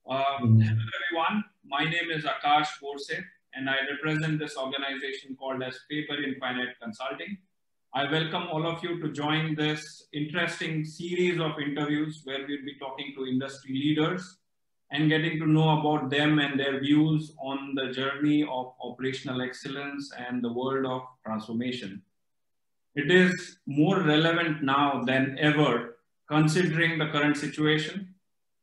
Hello everyone, my name is Akash Borse and I represent this organization called as Paper Infinite Consulting. I welcome all of you to join this interesting series of interviews where we'll be talking to industry leaders and getting to know about them and their views on the journey of operational excellence and the world of transformation. It is more relevant now than ever considering the current situation,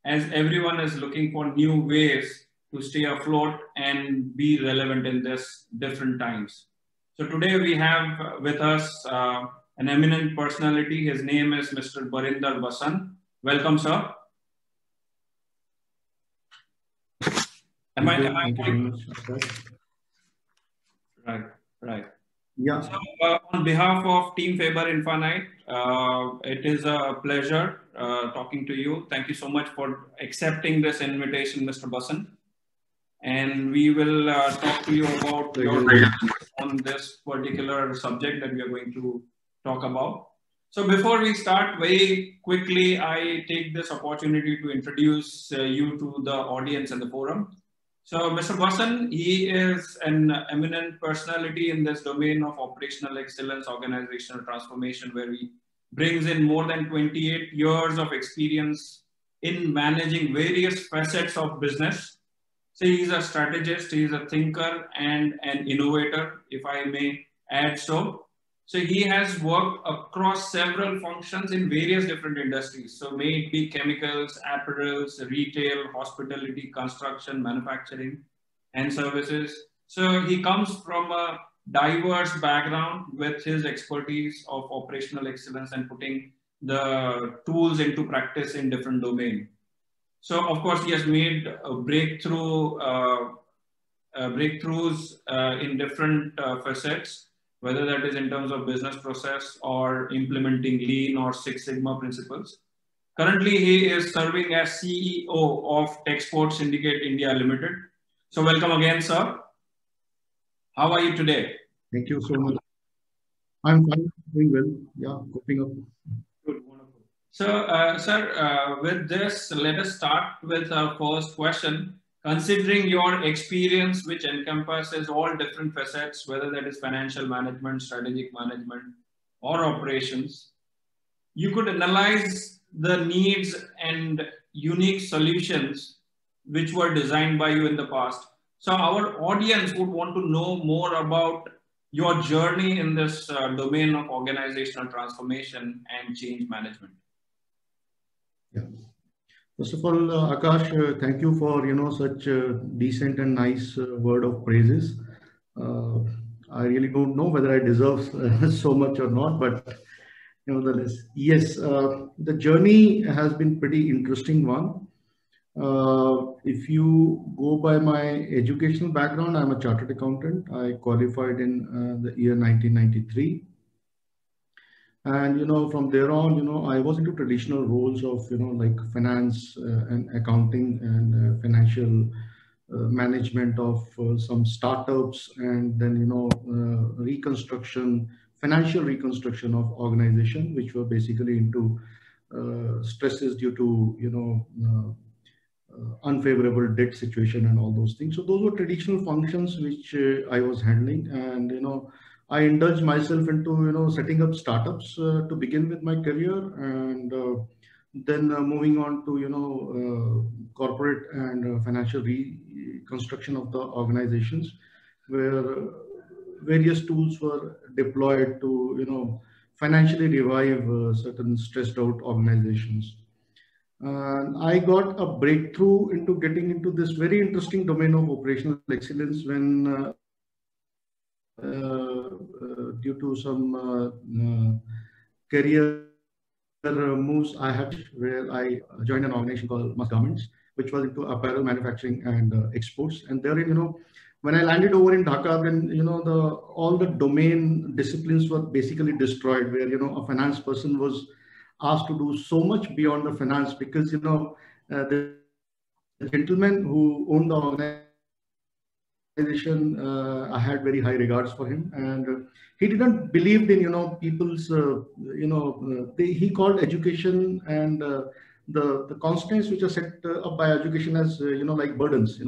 as everyone is looking for new ways to stay afloat and be relevant in this different times. So today we have with us an eminent personality. His name is Mr. Barinder Basant. Welcome, sir. Am I Thank you very much. Right, right. Yeah. So, on behalf of Team Faber Infinite, it is a pleasure talking to you. Thank you so much for accepting this invitation, Mr. Basant. And we will talk to you about your on this particular subject that we are going to talk about. So before we start, very quickly, I take this opportunity to introduce you to the audience and the forum. So Mr. Basant, he is an eminent personality in this domain of operational excellence, organizational transformation, where he brings in more than 28 years of experience in managing various facets of business. So he's a strategist, he's a thinker and an innovator, if I may add so. So he has worked across several functions in various different industries. So may it be chemicals, apparels, retail, hospitality, construction, manufacturing, and services. So he comes from a diverse background with his expertise of operational excellence and putting the tools into practice in different domains. So of course he has made a breakthroughs in different facets, whether that is in terms of business process or implementing Lean or Six Sigma principles. Currently, he is serving as CEO of Techsport Syndicate India Limited. So welcome again, sir. How are you today? Thank you so much. I'm fine, doing well. Yeah, coping up. Good, wonderful. So, sir, with this, let us start with our first question. Considering your experience, which encompasses all different facets, whether that is financial management, strategic management, or operations, you could analyze the needs and unique solutions which were designed by you in the past. So our audience would want to know more about your journey in this domain of organizational transformation and change management. Yeah. First of all, Akash, thank you for such a decent and nice word of praises. I really don't know whether I deserve so much or not, but nevertheless, yes, the journey has been pretty interesting one. If you go by my educational background, I'm a chartered accountant. I qualified in the year 1993. And, from there on, I was into traditional roles of, like finance and accounting and financial management of some startups, and then, financial reconstruction of organization, which were basically into stresses due to, unfavorable debt situation and all those things. So those were traditional functions which I was handling, and I indulged myself into setting up startups to begin with my career, and then moving on to corporate and financial reconstruction of the organizations, where various tools were deployed to financially revive certain stressed out organizations. And I got a breakthrough into getting into this very interesting domain of operational excellence when, due to some career moves I had, where I joined an organization called Must Garments, which was into apparel manufacturing and exports. And therein, when I landed over in Dhaka, then all the domain disciplines were basically destroyed, where a finance person was asked to do so much beyond the finance, because the gentleman who owned the organization, I had very high regards for him, and he didn't believe in people's he called education and the constraints which are set up by education as like burdens.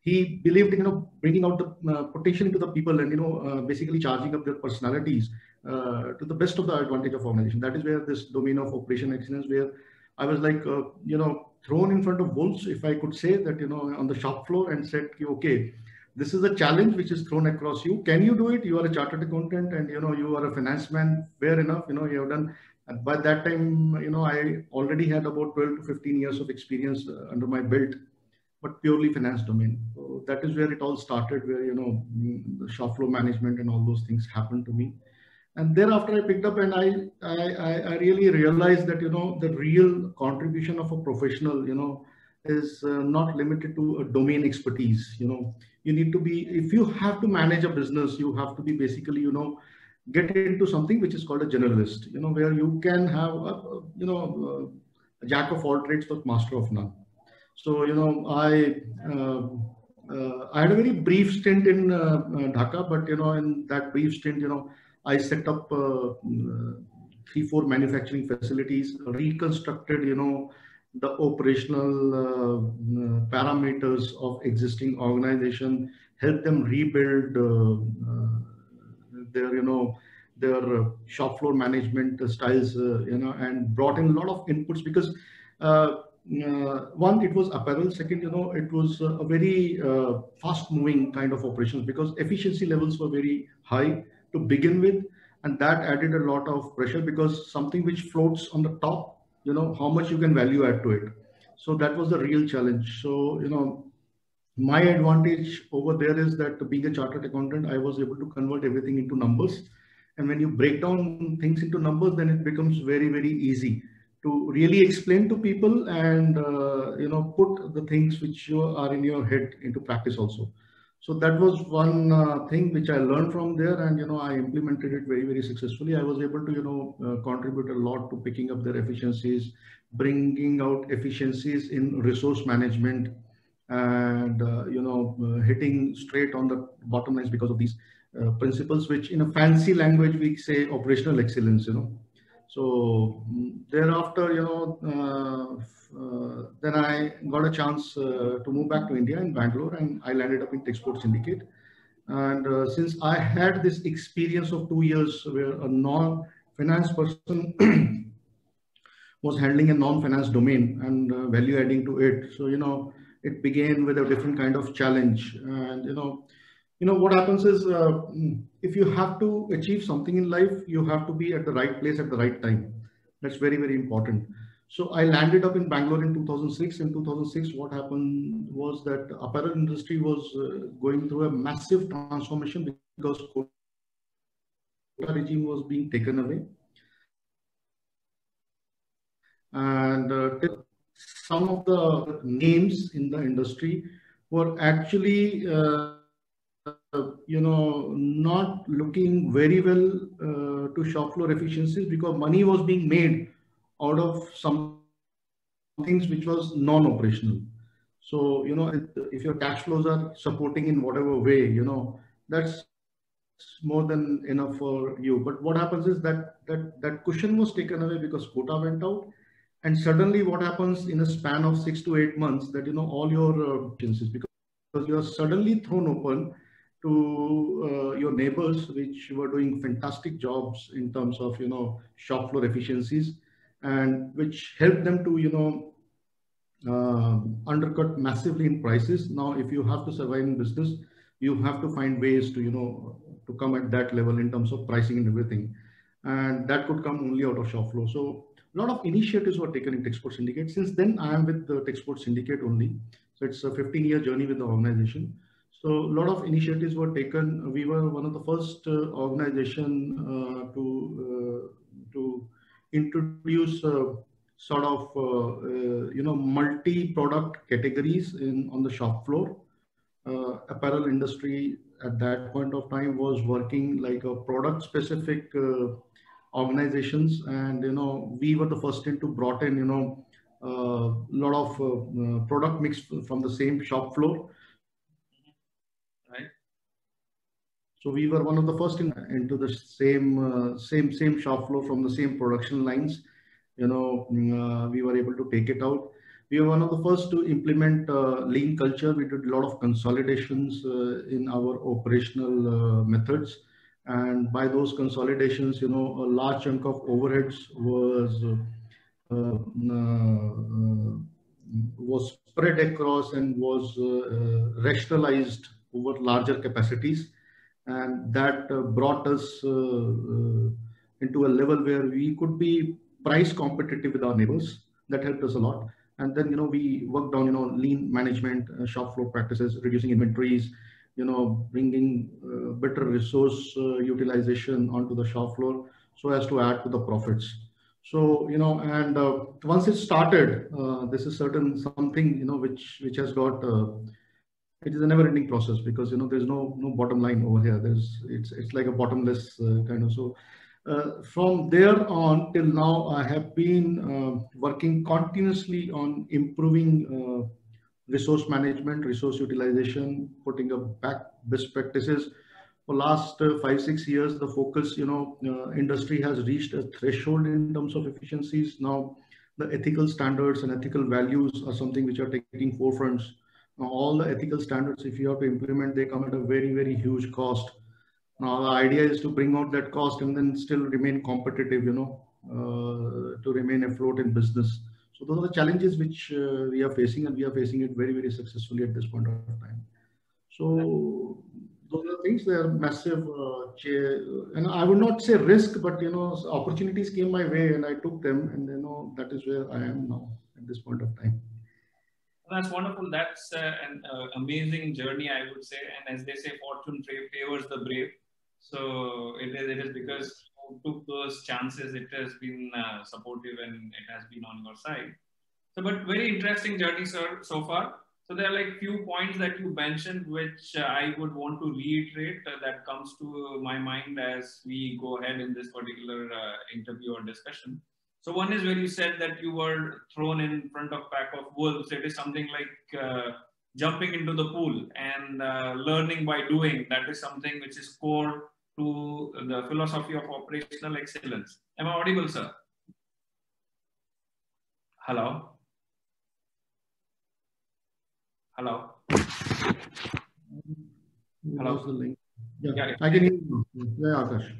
He believed in bringing out the potential into the people, and basically charging up their personalities to the best of the advantage of organization. That is where this domain of operation excellence, where I was like thrown in front of wolves, if I could say that, on the shop floor, and said, okay, this is a challenge which is thrown across you. Can you do it? You are a chartered accountant, and you are a finance man. Fair enough. You have done. And by that time, I already had about 12 to 15 years of experience under my belt, but purely finance domain. So that is where it all started, where the shop floor management and all those things happened to me. And thereafter I picked up, and I really realized that the real contribution of a professional is not limited to a domain expertise. You need to be, if you have to manage a business, you have to be basically get into something which is called a generalist, where you can have a jack of all trades but master of none. So I had a very brief stint in Dhaka, but in that brief stint, I set up 3-4 manufacturing facilities, reconstructed the operational parameters of existing organization, help them rebuild their shop floor management styles, and brought in a lot of inputs, because one, it was apparel. Second, it was a very fast moving kind of operations, because efficiency levels were very high to begin with, and that added a lot of pressure, because something which floats on the top, how much you can value add to it. So that was the real challenge. So my advantage over there is that, being a chartered accountant, I was able to convert everything into numbers. And when you break down things into numbers, then it becomes very, very easy to really explain to people, and put the things which are in your head into practice also. So that was one thing which I learned from there, and I implemented it very, very successfully. I was able to contribute a lot to picking up their efficiencies, bringing out efficiencies in resource management, and hitting straight on the bottom lines because of these principles, which in a fancy language we say operational excellence. So thereafter, then I got a chance to move back to India in Bangalore, and I landed up in Texport Syndicate. And since I had this experience of 2 years where a non-finance person was handling a non-finance domain and value adding to it, so it began with a different kind of challenge. And what happens is, if you have to achieve something in life, you have to be at the right place at the right time. That's very, very important. So I landed up in Bangalore in 2006. In 2006, what happened was that the apparel industry was going through a massive transformation, because quota regime was being taken away. And some of the names in the industry were actually not looking very well to shop floor efficiencies, because money was being made out of some things which was non-operational. So if your cash flows are supporting in whatever way, that's more than enough for you. But what happens is that cushion was taken away because quota went out, and suddenly what happens in a span of 6 to 8 months, that all your efficiencies, because you are suddenly thrown open to your neighbors, which were doing fantastic jobs in terms of shop floor efficiencies, and which helped them to undercut massively in prices. Now, if you have to survive in business, you have to find ways to to come at that level in terms of pricing and everything, and that could come only out of shop floor. So a lot of initiatives were taken in Texport Syndicate. Since then, I am with the Texport Syndicate only. So it's a 15-year journey with the organization. So a lot of initiatives were taken. We were one of the first organization to introduce sort of multi-product categories on the shop floor. Apparel industry at that point of time was working like a product-specific organizations, and we were the first to brought in a lot of product mix from the same shop floor. Right. So we were one of the first into the same shop floor from the same production lines. we were able to take it out. We were one of the first to implement lean culture. We did a lot of consolidations in our operational methods. And by those consolidations, a large chunk of overheads was spread across and was rationalized over larger capacities. And that brought us into a level where we could be price competitive with our neighbors. That helped us a lot. And then, we worked on, lean management, shop floor practices, reducing inventories, bringing better resource utilization onto the shop floor so as to add to the profits. So, and once it started, this is something, which has got, it is a never ending process, because, there's no bottom line over here. It's like a bottomless kind of, so from there on till now, I have been working continuously on improving resource management, resource utilization, putting up back best practices. For last 5-6 years, the focus, industry has reached a threshold in terms of efficiencies. Now, the ethical standards and ethical values are something which are taking forefronts. Now, all the ethical standards, if you have to implement, they come at a very, very huge cost. Now, the idea is to bring out that cost and then still remain competitive, to remain afloat in business. So those are the challenges which we are facing, and we are facing it very, very successfully at this point of time. So those are things. They are massive, and I would not say risk, but opportunities came my way, and I took them, and that is where I am now at this point of time. That's wonderful. That's an amazing journey, I would say. And as they say, fortune favors the brave. So it is because you took those chances. It has been supportive, and it has been on your side. So, but very interesting journey, sir, so far. So there are like few points that you mentioned, which I would want to reiterate that comes to my mind as we go ahead in this particular interview or discussion. So one is where you said that you were thrown in front of pack of wolves. It is something like jumping into the pool and learning by doing. That is something which is core to the philosophy of operational excellence. Am I audible, sir? Hello? Hello? Hello? Yeah, I can hear you. Yeah, Akash.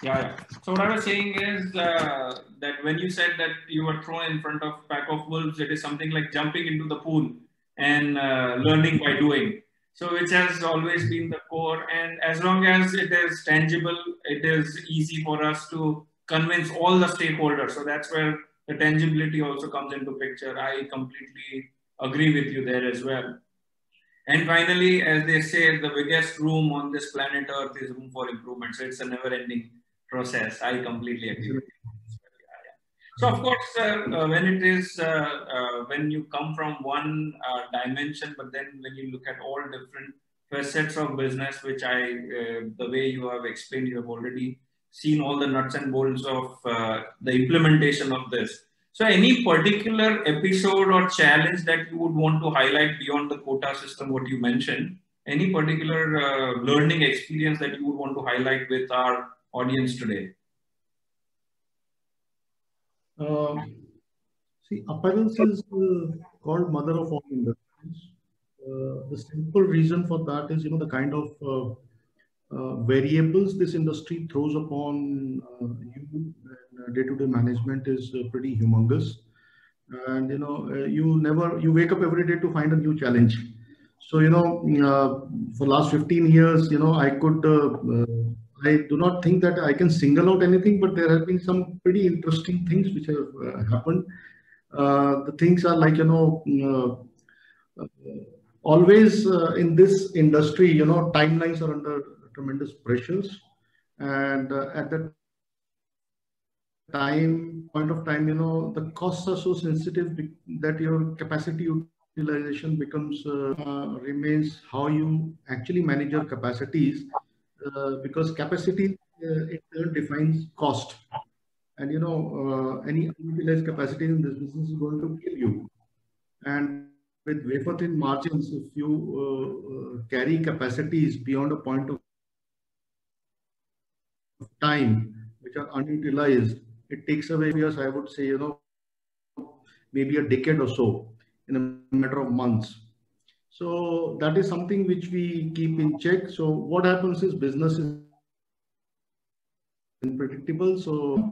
Yeah. So what I was saying is that when you said that you were thrown in front of a pack of wolves, it is something like jumping into the pool and learning by doing. So which has always been the core. And as long as it is tangible, it is easy for us to convince all the stakeholders. So that's where the tangibility also comes into picture. I completely agree with you there as well. And finally, as they say, the biggest room on this planet Earth is room for improvement. So it's a never-ending process. I completely agree with you. So of course, when it is, when you come from one dimension, but then when you look at all different facets of business, which the way you have explained, you have already seen all the nuts and bolts of the implementation of this. So any particular episode or challenge that you would want to highlight beyond the quota system, what you mentioned, any particular learning experience that you would want to highlight with our audience today? See, apparels is called mother of all industries. The simple reason for that is, the kind of variables this industry throws upon you and day-to-day management is pretty humongous. And, you wake up every day to find a new challenge. So, for last 15 years, I do not think that I can single out anything, but there have been some pretty interesting things which have happened. The things are like, always in this industry, timelines are under tremendous pressures. And at that point of time, the costs are so sensitive that your capacity utilization remains how you actually manage your capacities, because capacity it defines cost. And any unutilized capacity in this business is going to kill you. And with wafer thin margins, if you carry capacities beyond a point of time which are unutilized, it takes away years, I would say, maybe a decade or so in a matter of months. So that is something which we keep in check. So what happens is business is unpredictable. So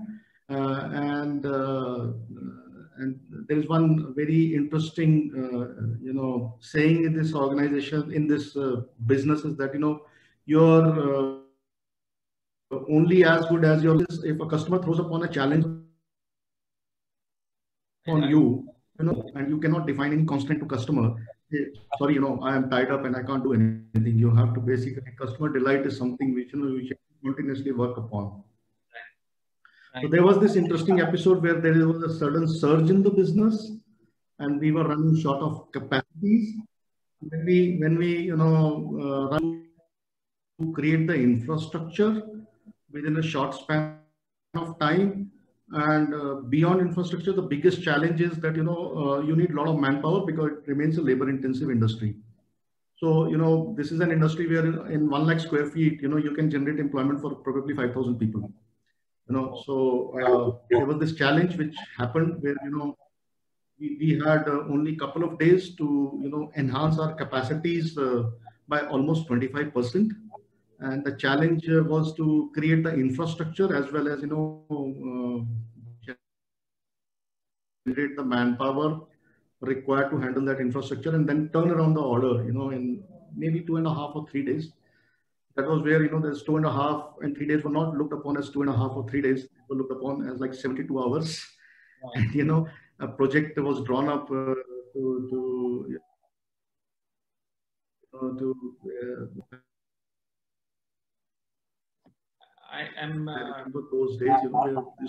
and there is one very interesting saying in this organization, in this business, is that you're only as good as your. If a customer throws upon a challenge on you, and you cannot define any constraint to customer. Sorry, I am tied up and I can't do anything. You have to basically, customer delight is something which you should continuously work upon. So there was this interesting episode where there was a sudden surge in the business, and we were running short of capacities. When we run to create the infrastructure within a short span of time, and beyond infrastructure, the biggest challenge is that you need a lot of manpower because it remains a labor-intensive industry. So this is an industry where in 1 lakh square feet, you can generate employment for probably 5,000 people. So there was this challenge which happened where we had only a couple of days to enhance our capacities by almost 25%, and the challenge was to create the infrastructure as well as generate the manpower required to handle that infrastructure, and then turn around the order in maybe 2.5 or 3 days. That was where there's 2.5 and 3 days were not looked upon as 2.5 or 3 days. They were looked upon as like 72 hours. Wow. And a project was drawn up to I am those days,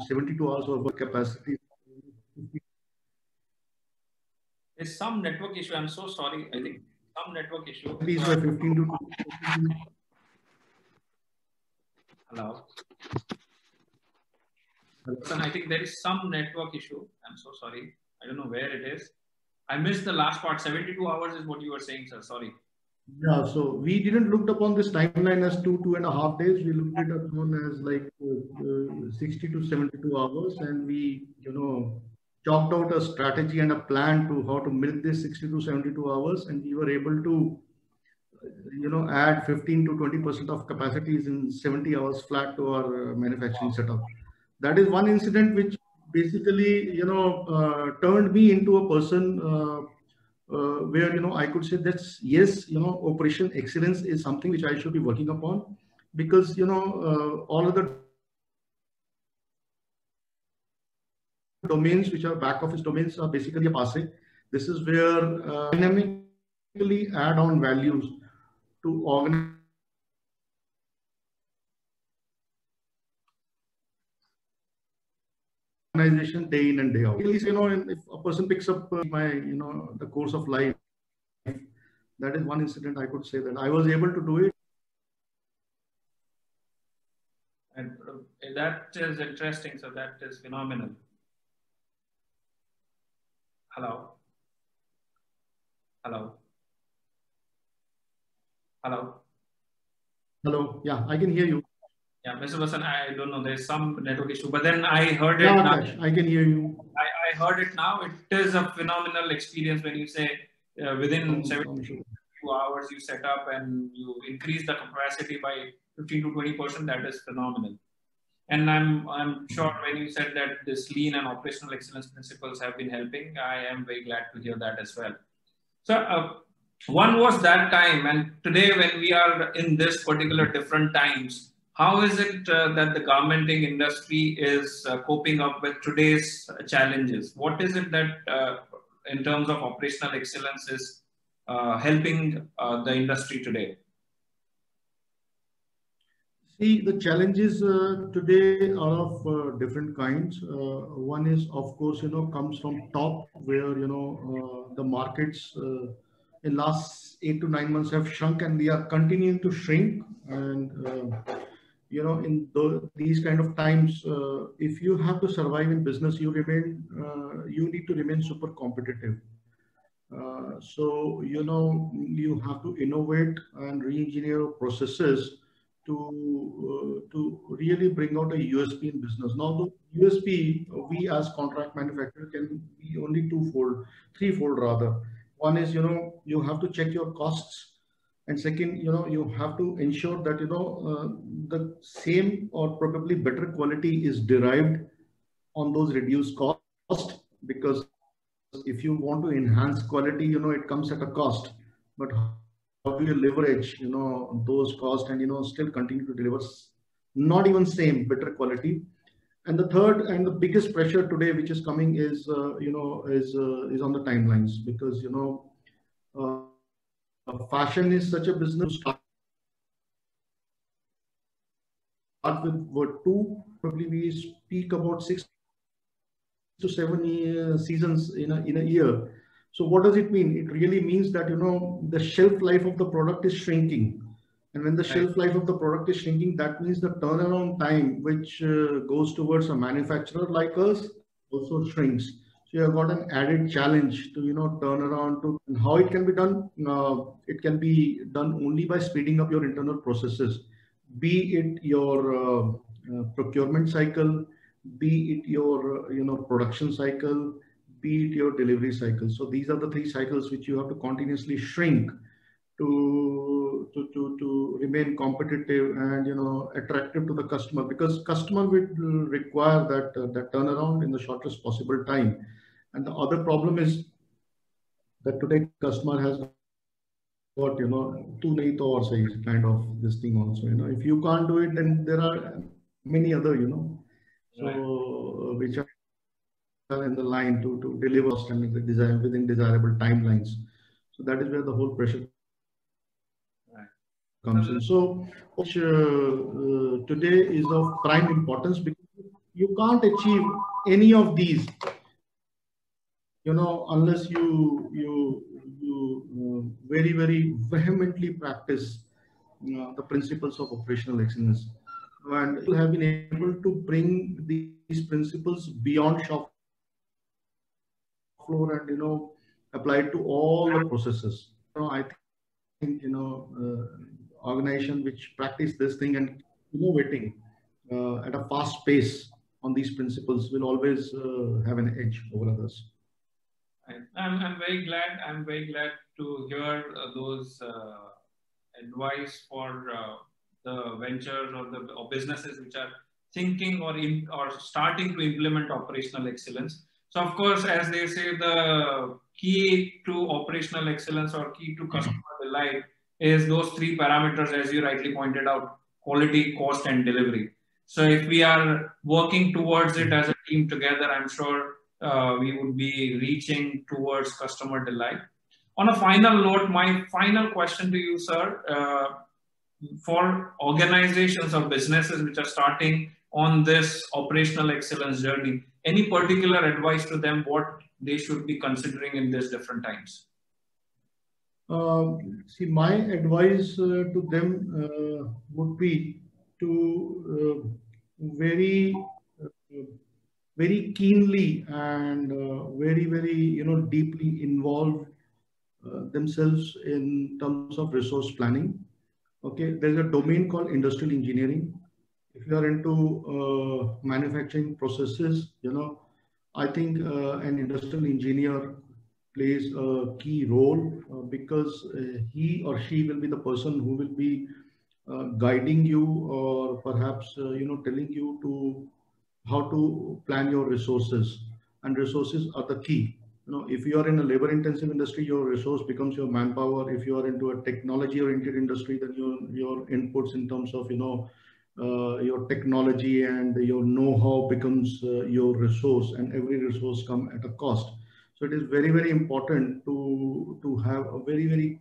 72 hours of capacity. There's some network issue. I'm so sorry. I think some network issue. Please, 15 to 15. Hello. I think there is some network issue. I'm so sorry. I don't know where it is. I missed the last part. 72 hours is what you were saying, sir. Sorry. Yeah, so we didn't look upon this timeline as 2.5 days. We looked it upon as like 60 to 72 hours, and we, chalked out a strategy and a plan to how to milk this 60 to 72 hours, and we were able to, add 15 to 20% of capacities in 70 hours flat to our manufacturing setup. That is one incident which basically, turned me into a person where I could say that's yes, operation excellence is something which I should be working upon, because all of the domains which are back office domains are basically a passe. This is where dynamically add on values to organization day in and day out. At least, if a person picks up the course of life, that is one incident I could say that I was able to do it. And that is interesting. So that is phenomenal. Hello. Hello. Hello. Hello. Yeah, I can hear you. Yeah, Mr. Basan, I don't know. There's some network issue, but then I heard it. Yeah, now. I can hear you. I heard it now. It is a phenomenal experience when you say within 72 hours you set up and you increase the capacity by 15 to 20%. That is phenomenal. And I'm sure when you said that this lean and operational excellence principles have been helping, I am very glad to hear that as well. So one was that time, and today when we are in this particular different times, how is it that the garmenting industry is coping up with today's challenges? What is it that in terms of operational excellence is helping the industry today? See, the challenges today are of different kinds. One is, of course, comes from top, where, the markets in last 8 to 9 months have shrunk, and they are continuing to shrink. And, in these kind of times, if you have to survive in business, you need to remain super competitive. So, you have to innovate and re-engineer processes to really bring out a USP in business. Now, USP we as contract manufacturer can be only twofold, threefold rather. One is, you have to check your costs, and second, you have to ensure that the same or probably better quality is derived on those reduced cost, because if you want to enhance quality, it comes at a cost. But how do you leverage those costs and still continue to deliver not even same better quality? And the third and the biggest pressure today which is coming is is on the timelines, because fashion is such a business. Start with word two, probably we speak about 6 to 7 seasons in a year. So what does it mean? It really means that the shelf life of the product is shrinking, and when the shelf life of the product is shrinking, that means the turnaround time which goes towards a manufacturer like us also shrinks. So you have got an added challenge to turn around to, and how it can be done. It can be done only by speeding up your internal processes, be it your procurement cycle, be it your production cycle, be it your delivery cycle. So these are the three cycles which you have to continuously shrink to remain competitive and attractive to the customer, because customer will require that turnaround in the shortest possible time. And the other problem is that today customer has got too nahi to aur sahi kind of this thing also. If you can't do it, then there are many other so which are in the line to deliver and the design within desirable timelines. So that is where the whole pressure comes in. So which today is of prime importance, because you can't achieve any of these unless you very, very vehemently practice the principles of operational excellence, and you have been able to bring these principles beyond shop floor and apply it to all the processes. I think organization which practice this thing and innovating at a fast pace on these principles will always have an edge over others. I'm very glad. I'm very glad to hear those advice for the ventures or businesses which are thinking or starting to implement operational excellence. So of course, as they say, the key to operational excellence or key to customer delight is those three parameters, as you rightly pointed out: quality, cost, and delivery. So if we are working towards it as a team together, I'm sure we would be reaching towards customer delight. On a final note, my final question to you, sir, for organizations or businesses which are starting on this operational excellence journey, any particular advice to them what they should be considering in these different times? See, my advice to them would be to very keenly and very, very deeply involve themselves in terms of resource planning. Okay, there's a domain called industrial engineering. If you are into manufacturing processes, I think an industrial engineer plays a key role because he or she will be the person who will be guiding you, or perhaps telling you to how to plan your resources. And resources are the key. If you are in a labor intensive industry, your resource becomes your manpower. If you are into a technology oriented industry, then your inputs in terms of your technology and your know-how becomes your resource, and every resource comes at a cost. So it is very, very important to have a very, very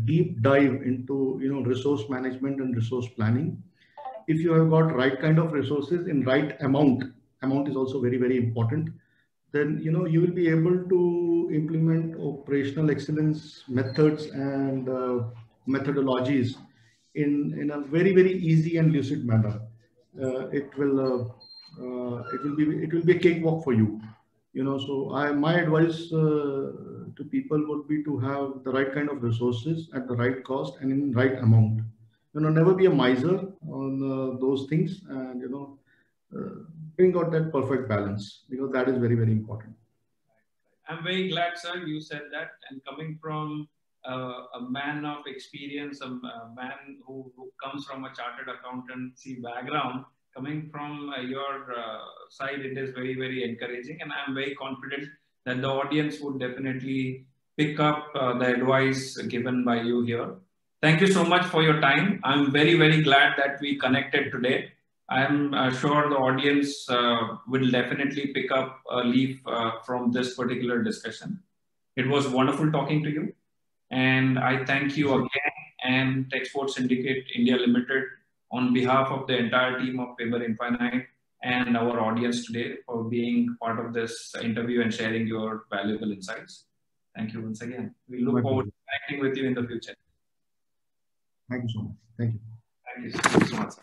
deep dive into resource management and resource planning. If you have got right kind of resources in right amount is also very, very important, then you will be able to implement operational excellence methods and methodologies in a very, very easy and lucid manner. It will be a cakewalk for you. So my advice to people would be to have the right kind of resources at the right cost and in right amount. Never be a miser on those things, and bring out that perfect balance, because that is very, very important. I'm very glad, sir, you said that. And coming from a man of experience, a man who comes from a chartered accountancy background, coming from your side, it is very, very encouraging. And I'm very confident that the audience would definitely pick up the advice given by you here. Thank you so much for your time. I'm very, very glad that we connected today. I'm sure the audience will definitely pick up a leaf from this particular discussion. It was wonderful talking to you. And I thank you again and Techsport Syndicate India Limited on behalf of the entire team of Faber Infinite and our audience today for being part of this interview and sharing your valuable insights. Thank you once again. We look forward to connecting with you in the future. Thank you so much. Thank you. Thank you so much, sir.